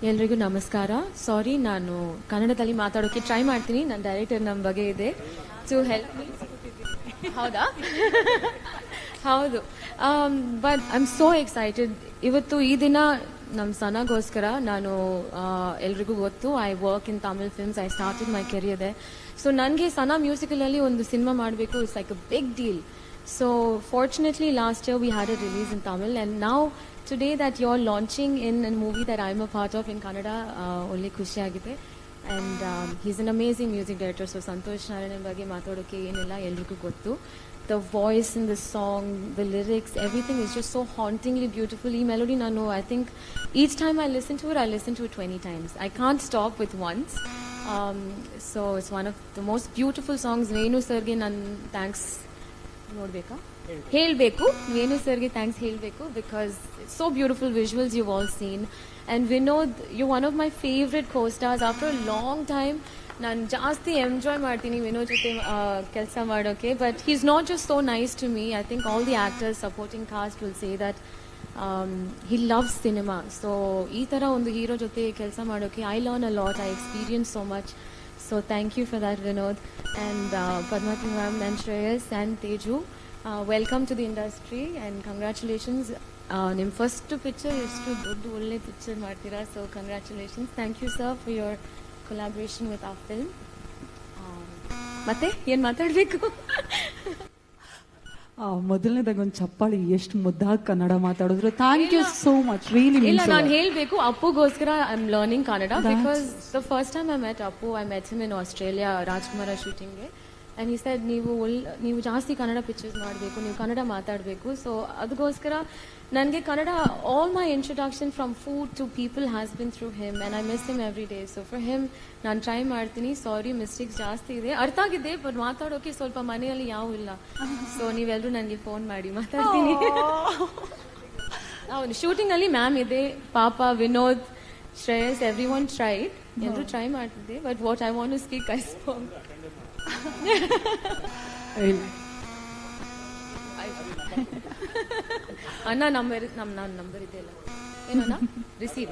ಎಲ್ರಿಗೂ ನಮಸ್ಕಾರ. ಸಾರಿ, ನಾನು ಕನ್ನಡದಲ್ಲಿ ಮಾತಾಡೋಕೆ ಟ್ರೈ ಮಾಡ್ತೀನಿ. ನನ್ನ ಡೈರೆಕ್ಟರ್ ನಮ್ಮ ಬಗ್ಗೆ ಇದೆ ಟು ಹೆಲ್ಪ್ ಮೀ. ಹೌದಾ? ಹೌದು. But I am so excited. ಇವತ್ತು ಈ ದಿನ ನಮ್ಮ ಸನಗೋಸ್ಕರ ನಾನು ಎಲ್ರಿಗೂ ಗೊತ್ತು, I work in Tamil films. I started my career there. So ನನಗೆ ಸನ ಮ್ಯೂಸಿಕಲಲ್ಲಿ ಒಂದು ಸಿನಿಮಾ ಮಾಡಬೇಕು, it's like a big deal. So fortunately last year we had a release in Tamil, and now today that you're launching in a movie that I'm a part of in Kannada, only khushi agide. And he's an amazing music director. So Santosh Narayan ಬಗ್ಗೆ ಮಾತಾಡೋಕೆ ಏನಿಲ್ಲ, ಎಲ್ರಿಗೂ ಗೊತ್ತು. The voice in the song, the lyrics, everything is just so hauntingly beautiful. ಈ melody ನಾನು I think each time I listen to it 20 times. I can't stop with once. So it's one of the most beautiful songs. Venu ಸರ್ಗೆ ನಾನು thanks ನೋಡ್ಬೇಕಾ ಹೇಳಬೇಕು, ವೇಣು ಸರ್ಗೆ thanks ಹೇಳಬೇಕು, because it's so beautiful visuals you all seen. And Vinod, you one of my favourite co-stars. After a long time ನಾನು ಜಾಸ್ತಿ enjoy ಮಾಡ್ತೀನಿ ವಿನೋದ್ ಜೊತೆ ಕೆಲಸ ಮಾಡೋಕ್ಕೆ. But he is not just so nice to me. I think all the actors, supporting cast will say that he loves cinema. So ಈ ಥರ ಒಂದು hero ಜೊತೆ ಕೆಲಸ ಮಾಡೋಕ್ಕೆ I learn a lot, I experience so much. So thank you for that, Vinod. And Padmati ma'am and Shreyas and Teju, welcome to the industry and congratulations. Nim first picture is to do olle picture martira, so congratulations. Thank you sir for your collaboration with our film. ಮತ್ತೆ ಏನು ಮಾತಾಡಬೇಕು? ಮೊದಲನೇದಾಗ ಒಂದು ಚಪ್ಪಾಳಿ, ಎಷ್ಟು ಮುದ್ದಾಗಿ ಕನ್ನಡ ಮಾತಾಡಿದ್ರು. Thank you so much. Really ಇಲ್ಲ, ನಾನು ಹೇಳಬೇಕು ಅಪ್ಪುಗೋಸ್ಕರ I am learning Kannada, because the first time I met Appu, I met him in Australia Rajakumara ಶೂಟಿಂಗ್ಗೆ. ಆ್ಯಂಡ್ ಈ ಸೈಡ್ ನೀವು ಜಾಸ್ತಿ ಕನ್ನಡ ಪಿಕ್ಚರ್ಸ್ ಮಾಡಬೇಕು, ನೀವು ಕನ್ನಡ ಮಾತಾಡಬೇಕು. ಸೊ ಅದಕ್ಕೋಸ್ಕರ ನನಗೆ Kannada, all my introduction from food to people has been through him, and I miss him every day. So for him ನಾನು ಟ್ರೈ ಮಾಡ್ತೀನಿ. ಸಾರಿ, ಮಿಸ್ಟೇಕ್ಸ್ ಜಾಸ್ತಿ ಇದೆ, ಅರ್ಥ ಆಗಿದೆ, ಬಟ್ ಮಾತಾಡೋಕೆ ಸ್ವಲ್ಪ ಮನೆಯಲ್ಲಿ ಯಾವೂ ಇಲ್ಲ. ಸೊ ನೀವೆಲ್ಲರೂ ನನಗೆ ಫೋನ್ ಮಾಡಿ ಮಾತಾಡ್ತೀನಿ. ಹೌದು, ಶೂಟಿಂಗಲ್ಲಿ ಮ್ಯಾಮ್ ಇದೆ, ಪಾಪ, Vinod, Shreyas, every one tried, ಎಲ್ಲರೂ ಟ್ರೈ ಮಾಡ್ತಿದ್ದೆ. But what I want to speak I spoke. ಅಣ್ಣ ನಂಬರ್ ಇದೆಯಲ್ಲ, ಏನಣ್ಣ ರಿಸೀವ್